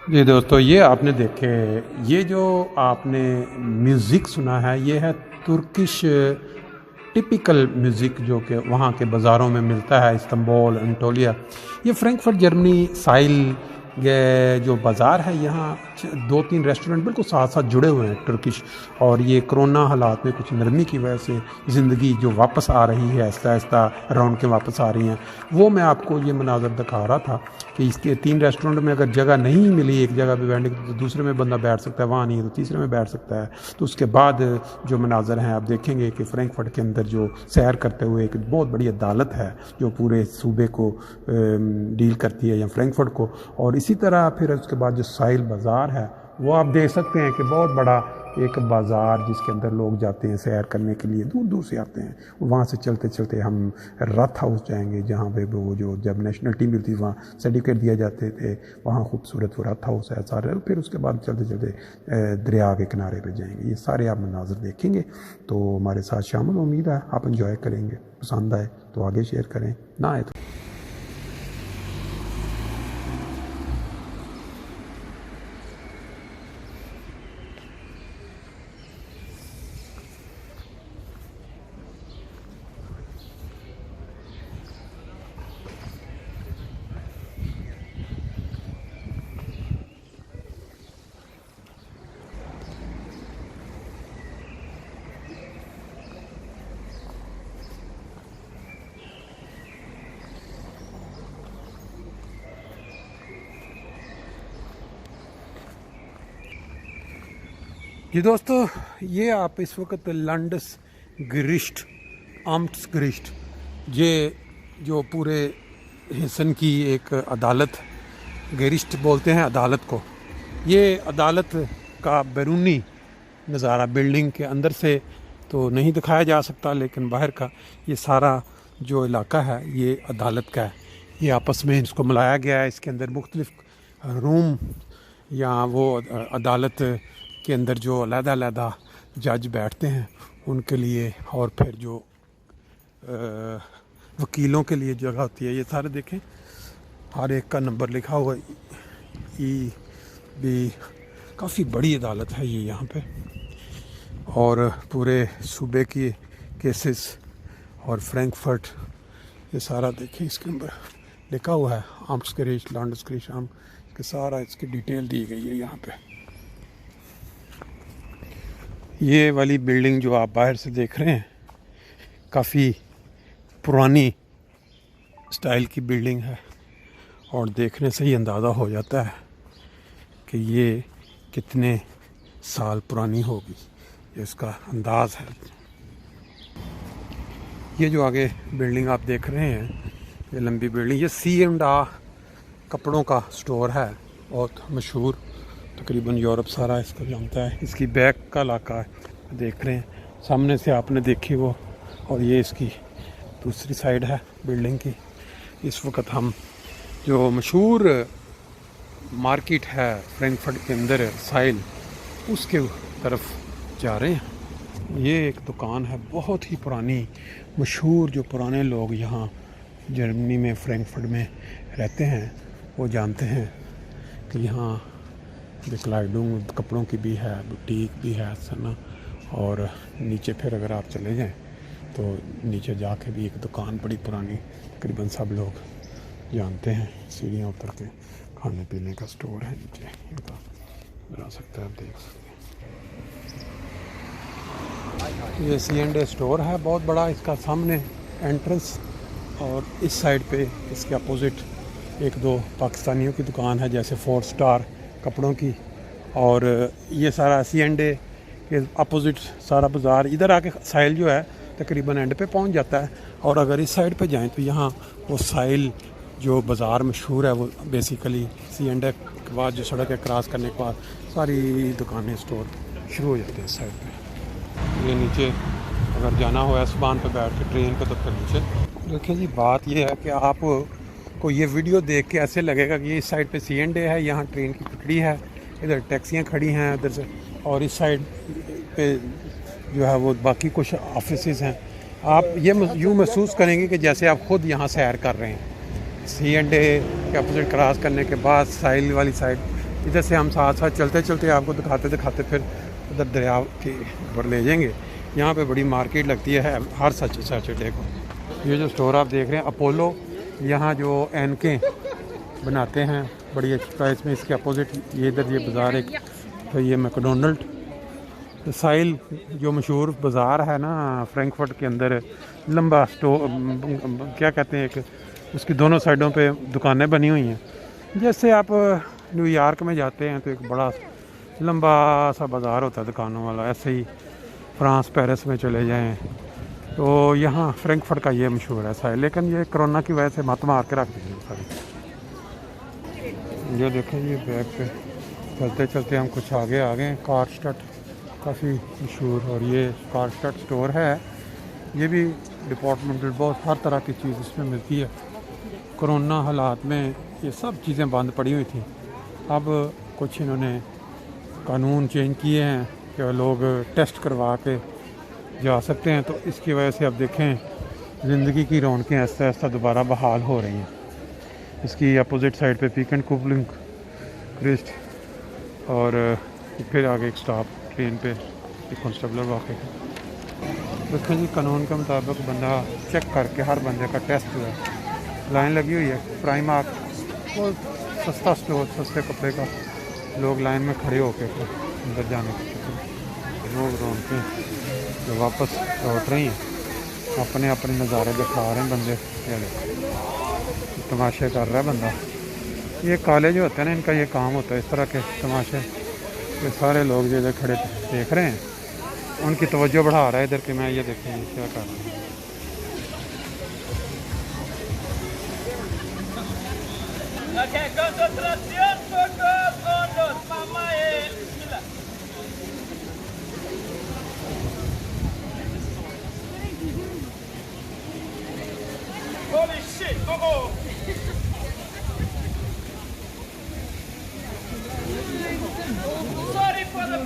जी दोस्तों, ये आपने देखे, ये जो आपने म्यूज़िक सुना है ये है तुर्किश टिपिकल म्यूज़िक जो कि वहाँ के बाज़ारों में मिलता है, इस्तांबुल, एंटोलिया। ये फ्रैंकफर्ट जर्मनी साइल ये जो बाज़ार है, यहाँ 2-3 रेस्टोरेंट बिल्कुल साथ साथ जुड़े हुए हैं तुर्किश। और ये कोरोना हालात में कुछ नरमी की वजह से ज़िंदगी जो वापस आ रही है, आहिस्ता आहिस्ता रौनकें वापस आ रही हैं, वो मैं आपको ये मनाज़र दिखा रहा था कि इसके 3 रेस्टोरेंट में अगर जगह नहीं मिली एक जगह पे बैठने की तो दूसरे में बंदा बैठ सकता है, वहाँ नहीं है तो तीसरे में बैठ सकता है। तो उसके बाद जो मनाज़र हैं आप देखेंगे कि फ्रैंकफर्ट के अंदर जो सैर करते हुए एक बहुत बड़ी अदालत है जो पूरे सूबे को डील करती है या फ्रैंकफर्ट को। और इसी तरह फिर उसके बाद जो साहिल बाज़ार है वो आप देख सकते हैं कि बहुत बड़ा एक बाज़ार जिसके अंदर लोग जाते हैं सैर करने के लिए, दूर दूर से आते हैं। वहाँ से चलते चलते हम रथ हाउस जाएंगे जहाँ पे वो जो जब नेशनल टीम मिलती थी वहाँ सर्टिफिकेट दिए जाते थे, वहाँ खूबसूरत वो रथ हाउस है सारे। फिर उसके बाद चलते चलते दरिया के किनारे पे जाएंगे। ये सारे आप मनाज़र देखेंगे तो हमारे साथ शामिल। उम्मीद है आप इंजॉय करेंगे, पसंद आए तो आगे शेयर करें, ना आए तो जी दोस्तों, ये आप इस वक्त लंडस गरिश्ट आम्ट्स गरिश्ट, ये जो पूरे हिस्सन की एक अदालत, गरिश्ट बोलते हैं अदालत को। ये अदालत का बैरूनी नज़ारा बिल्डिंग के अंदर से तो नहीं दिखाया जा सकता, लेकिन बाहर का ये सारा जो इलाका है ये अदालत का है। ये आपस में इसको मिलाया गया है। इसके अंदर मुख्तलिफ रूम या वो अदालत के अंदर जो अलग-अलग जज बैठते हैं उनके लिए, और फिर जो वकीलों के लिए जगह होती है। ये सारे देखें, हर एक का नंबर लिखा हुआ है। ये भी काफ़ी बड़ी अदालत है ये यहाँ पे, और पूरे सूबे की केसेस और फ्रैंकफर्ट ये सारा देखें, इसके अंदर लिखा हुआ है आम्ट्स गरिश्ट, लंडस गरिश्ट आम के सारा इसकी डिटेल दी गई है यहाँ पे। ये वाली बिल्डिंग जो आप बाहर से देख रहे हैं काफ़ी पुरानी स्टाइल की बिल्डिंग है, और देखने से ही अंदाज़ा हो जाता है कि ये कितने साल पुरानी होगी, ये इसका अंदाज़ है। ये जो आगे बिल्डिंग आप देख रहे हैं, ये लंबी बिल्डिंग, ये C&A कपड़ों का स्टोर है, बहुत मशहूर, तकरीबन यूरोप सारा इसको जानता है। इसकी बैक का इलाका है, देख रहे हैं सामने से आपने देखी वो, और ये इसकी दूसरी साइड है बिल्डिंग की। इस वक्त हम जो मशहूर मार्केट है फ्रैंकफर्ट के अंदर साइल, उसके तरफ जा रहे हैं। ये एक दुकान है बहुत ही पुरानी, मशहूर, जो पुराने लोग यहाँ जर्मनी में फ्रैंकफर्ट में रहते हैं वो जानते हैं कि यहाँ बिकलाइडूंग कपड़ों की भी है, बुटीक भी है सना। और नीचे फिर अगर आप चले जाएं तो नीचे जाके भी एक दुकान बड़ी पुरानी, तकरीबन सब लोग जानते हैं। सीढ़ियाँ उतर के खाने पीने का स्टोर है नीचे, बना सकते हैं, आप देख सकते हैं। ये C&A स्टोर है बहुत बड़ा, इसका सामने एंट्रेंस, और इस साइड पे इसके अपोजिट 1-2 पाकिस्तानियों की दुकान है, जैसे 4 स्टार कपड़ों की। और ये सारा C&A के अपोजिट सारा बाज़ार, इधर आके साहिल जो है तकरीबन एंड पे पहुंच जाता है। और अगर इस साइड पे जाएं तो यहाँ वो साहिल जो बाज़ार मशहूर है वो बेसिकली C&A के बाद जो सड़क है क्रॉस करने के बाद सारी दुकानें स्टोर शुरू हो जाते हैं इस साइड पे। ये नीचे अगर जाना हो एसबान पे बैठ के ट्रेन पे तो फिर नीचे। देखिए जी, बात ये है कि आप को ये वीडियो देख के ऐसे लगेगा कि ये इस साइड पे C&A है, यहाँ ट्रेन की पटड़ी है, इधर टैक्सियाँ खड़ी हैं इधर से, और इस साइड पे जो है वो बाकी कुछ ऑफिसेज हैं। आप ये यूँ महसूस करेंगे कि जैसे आप ख़ुद यहाँ सैर कर रहे हैं। C&A के अपोजिट क्रॉस करने के बाद साहिल वाली साइड इधर से हम साथ साथ चलते चलते आपको दिखाते दिखाते फिर उधर दरिया के ऊपर ले जाएंगे। यहाँ पे बड़ी मार्केट लगती है हर सैटरडे को। ये जो स्टोर आप देख रहे हैं अपोलो, यहाँ जो एनके बनाते हैं बड़ी अच्छी प्राइस में। इसके अपोजिट ये इधर ये बाज़ार एक, तो ये मैकडोनल्ड। तो साहिल जो मशहूर बाज़ार है ना फ्रैंकफर्ट के अंदर, लंबा स्टोर क्या कहते हैं, एक उसकी दोनों साइडों पे दुकानें बनी हुई हैं। जैसे आप न्यूयॉर्क में जाते हैं तो एक बड़ा लंबा सा बाज़ार होता है दुकानों वाला, ऐसे ही फ्रांस पेरिस में चले जाएं तो यहाँ फ्रैंकफर्ट का ये मशहूर है साहिल। लेकिन ये कोरोना की वजह से मत मार के रख दीजिए सारी। ये देखें ये बैग पे चलते चलते हम कुछ आगे आ गए। कार्स्टट काफ़ी मशहूर, और ये कार्स्टट स्टोर है, ये भी डिपार्टमेंटल, बहुत हर तरह की चीज़ इसमें मिलती है। कोरोना हालात में ये सब चीज़ें बंद पड़ी हुई थी, अब कुछ इन्होंने कानून चेंज किए हैं कि लोग टेस्ट करवा के जा सकते हैं। तो इसकी वजह से अब देखें ज़िंदगी की रौनकें आहिस्ता आहिस्ता दोबारा बहाल हो रही हैं। इसकी अपोजिट साइड पे पीक एंड कुपलिंग क्रिस्ट, और फिर आगे एक स्टॉप ट्रेन पे एक कॉन्स्टेबलर वाक़। देखें जी कानून के मुताबिक बंदा चेक करके हर बंदे का टेस्ट हुआ है। लाइन लगी हुई है। प्राइमार्क बहुत सस्ता स्टोर, सस्ते कपड़े का, लोग लाइन में खड़े होकर अंदर जाने के लोग रौनकें जो वापस लौट रही हैं, अपने अपने नज़ारे दिखा रहे हैं बंदे। तमाशे कर रहा है बंदा। ये काले जो होते हैं ना, इनका ये काम होता है इस तरह के तमाशे। ये सारे लोग जो इधर खड़े देख रहे हैं उनकी तवज्जो बढ़ा रहा है इधर के। मैं ये देखें क्या कर रहा हूँ। Okay, concentración, todos con los mamá bismillah. Holy shit, oh. Sorry for the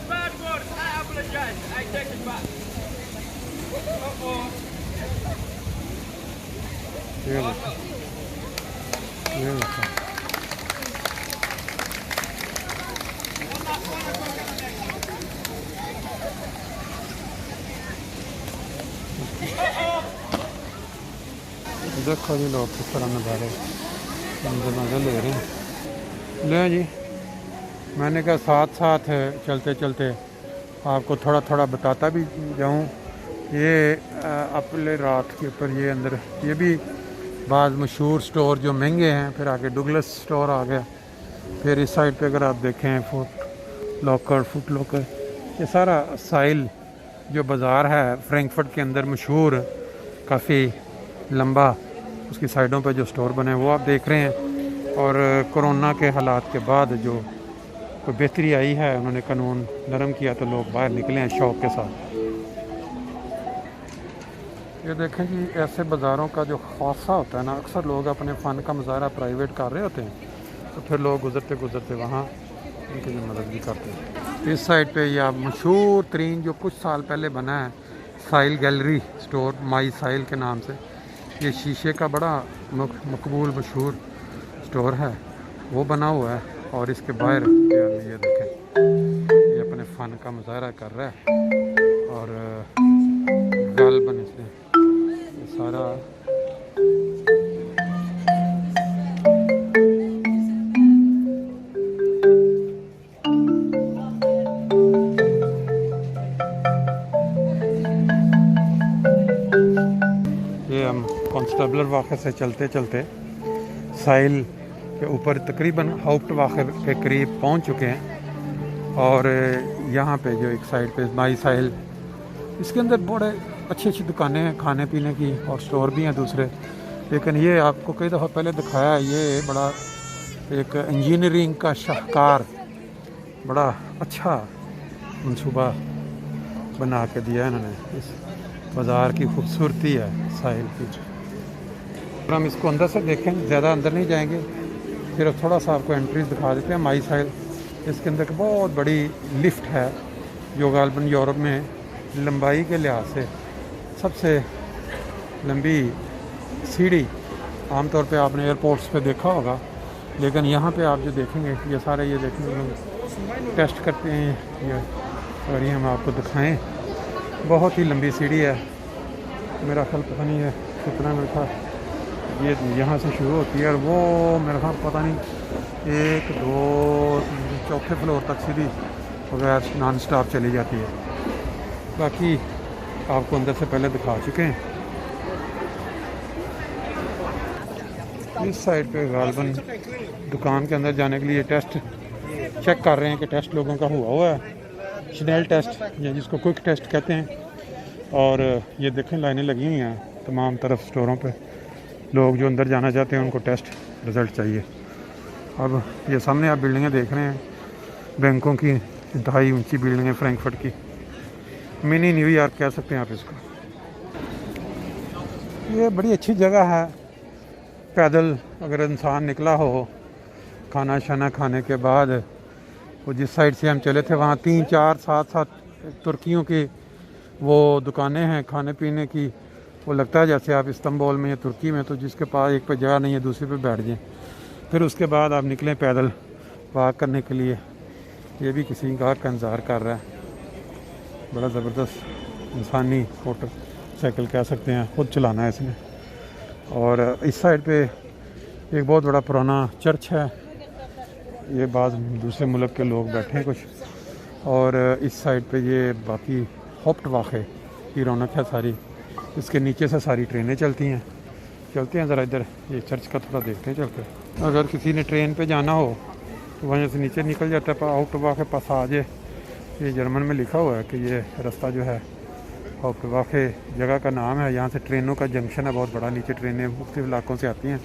bad words. I apologize. I take it back. ये देखो, ये देखो। देखो जी लोग किस तरह नज़ारे मज़े ले रहे हैं। ले जी, मैंने कहा साथ साथ चलते चलते आपको थोड़ा थोड़ा बताता भी जाऊं। ये अपने रात के ऊपर ये अंदर ये भी बाद मशहूर स्टोर जो महंगे हैं। फिर आगे डुगलस स्टोर आ गया। फिर इस साइड पे अगर आप देखें फुट लॉकर, ये सारा साहिल जो बाज़ार है फ्रैंकफर्ट के अंदर मशहूर, काफ़ी लंबा, उसकी साइडों पे जो स्टोर बने हैं वो आप देख रहे हैं। और कोरोना के हालात के बाद जो कोई बेहतरी आई है, उन्होंने कानून नरम किया तो लोग बाहर निकले हैं शौक़ के साथ। ये देखें कि ऐसे बाज़ारों का जो खासा होता है ना, अक्सर लोग अपने फ़न का मुजाहरा प्राइवेट कर रहे होते हैं, तो फिर लोग गुज़रते गुज़रते वहाँ उनकी जो मदद भी करते हैं। इस साइड पे ये मशहूर तरीन जो कुछ साल पहले बना है साहिल गैलरी स्टोर, माई साहिल के नाम से, ये शीशे का बड़ा मकबूल मशहूर स्टोर है, वो बना हुआ है। और इसके बाहर ये देखें ये अपने फ़न का मुजाहरा कर रहा है। और गालबन इसने ये सारा हम कॉन्स्टेबलर वाक़े से चलते चलते साहिल के ऊपर तकरीबन हाउप्ट वाक़े के करीब पहुंच चुके हैं। और यहाँ पे जो एक साइड पे माई साहिल, इसके अंदर बड़े अच्छी अच्छी दुकानें हैं खाने पीने की, और स्टोर भी हैं दूसरे। लेकिन ये आपको कई दफ़ा पहले दिखाया है, ये बड़ा एक इंजीनियरिंग का शाहकार, बड़ा अच्छा मंसूबा बना के दिया है इन्होंने। इस बाज़ार की खूबसूरती है साहिल की। और हम इसको अंदर से देखें, ज़्यादा अंदर नहीं जाएंगे, सिर्फ थोड़ा सा आपको एंट्रीज दिखा देते हैं। माई साहिल, इसके अंदर एक बहुत बड़ी लिफ्ट है जो गालबन यूरोप में लंबाई के लिहाज से सबसे लंबी सीढ़ी। आमतौर पे आपने एयरपोर्ट्स पे देखा होगा लेकिन यहाँ पे आप जो देखेंगे ये सारे ये देखेंगे लोग टेस्ट करते हैं ये, और ये हम आपको दिखाएं। बहुत ही लंबी सीढ़ी है, मेरा ख्याल पता नहीं है कितना, मेरा ख्याल ये यहाँ से शुरू होती है और वो मेरा ख्याल पता नहीं 1 2 चौथे फ्लोर तक सीधी बगैर नॉन स्टॉप चली जाती है। बाकी आपको अंदर से पहले दिखा चुके हैं। इस साइड पे गालबन दुकान के अंदर जाने के लिए टेस्ट चेक कर रहे हैं कि टेस्ट लोगों का हुआ है, शनेल टेस्ट या जिसको क्विक टेस्ट कहते हैं। और ये देखें लाइनें लगी हुई हैं तमाम तरफ स्टोरों पे, लोग जो अंदर जाना चाहते हैं उनको टेस्ट रिज़ल्ट चाहिए। अब ये सामने आप बिल्डिंगें देख रहे हैं, बैंकों की इंतहाई ऊंची बिल्डिंगें, फ्रैंकफर्ट की मिनी न्यूयॉर्क कह सकते हैं आप इसको। ये बड़ी अच्छी जगह है, पैदल अगर इंसान निकला हो खाना शाना खाने के बाद, वो जिस साइड से हम चले थे वहाँ 3 4 7 तुर्कियों की वो दुकानें हैं खाने पीने की। वो लगता है जैसे आप इस्तांबुल में या तुर्की में, तो जिसके पास एक पे जगह नहीं है दूसरे पे बैठ जाएं। फिर उसके बाद आप निकलें पैदल वॉक करने के लिए। ये भी किसी गाहक का इंतज़ार कर रहा है। बड़ा ज़बरदस्त इंसानी मोटरसाइकिल कह सकते हैं, खुद चलाना है इसने। और इस साइड पे एक बहुत बड़ा पुराना चर्च है, ये बाद दूसरे मुल्क के लोग बैठे हैं कुछ। और इस साइड पे ये बाकी हाउप्टवाche की रौनक है सारी, इसके नीचे से सारी ट्रेनें चलती हैं। चलते हैं ज़रा इधर, ये चर्च का थोड़ा देखते हैं चलकर। अगर किसी ने ट्रेन पे जाना हो तो वहाँ से नीचे निकल जाता है, हाउप्टवाche पासाजे, ये जर्मन में लिखा हुआ है कि ये रास्ता जो है हाउप्टवाche जगह का नाम है। यहाँ से ट्रेनों का जंक्शन है बहुत बड़ा, नीचे ट्रेनें मुख्तलिफ़ इलाकों से आती हैं,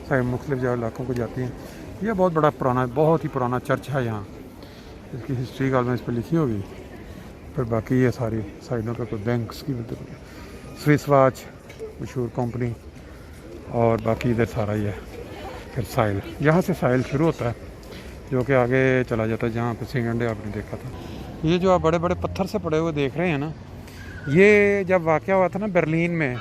साइड मुख्तलिफ़ जगह इलाकों को जाती हैं। ये बहुत बड़ा पुराना, बहुत ही पुराना चर्च है यहाँ, इसकी हिस्ट्री काल में इस पर लिखी होगी। फिर बाकी ये सारी साइडों पे कोई बैंक्स की, स्विस वॉच मशहूर कंपनी, और बाकी इधर सारा ही है। फिर साहिल, यहाँ से साहिल शुरू होता है जो कि आगे चला जाता है, जहाँ पे सिंगंडे आपने देखा था। ये जो आप बड़े बड़े पत्थर से पड़े हुए देख रहे हैं ना, ये जब वाक़या हुआ था ना बर्लिन में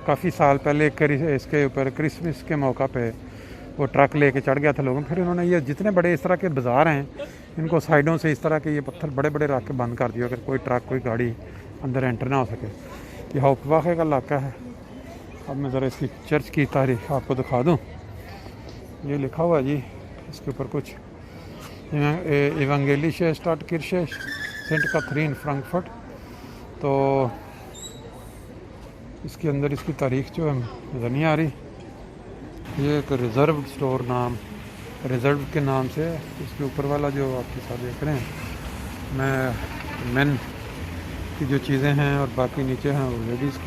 काफ़ी साल पहले, इसके ऊपर क्रिसमस के मौका पे वो ट्रक लेके चढ़ गया था लोगों। फिर उन्होंने ये जितने बड़े इस तरह के बाज़ार हैं, इनको साइडों से इस तरह के ये पत्थर बड़े बड़े रख के बंद कर दिया, अगर कोई ट्रक कोई गाड़ी अंदर एंटर ना हो सके। ये हाउप्टवाche का इलाका है। अब मैं ज़रा इसकी चर्च की तारीख आपको दिखा दूँ। ये लिखा हुआ है जी इसके ऊपर कुछ, इवेंगेलिशे स्टाडकिर्चे सेंट कैथरीन फ्रैंकफर्ट। तो इसके अंदर इसकी तारीख जो है नज़र नहीं आ रही। ये एक रिज़र्व स्टोर नाम, रिज़र्व के नाम से इसके ऊपर वाला जो आपके साथ देख रहे हैं, मैं मेन की जो चीज़ें हैं और बाकी नीचे हैं वो लेडीज़ की।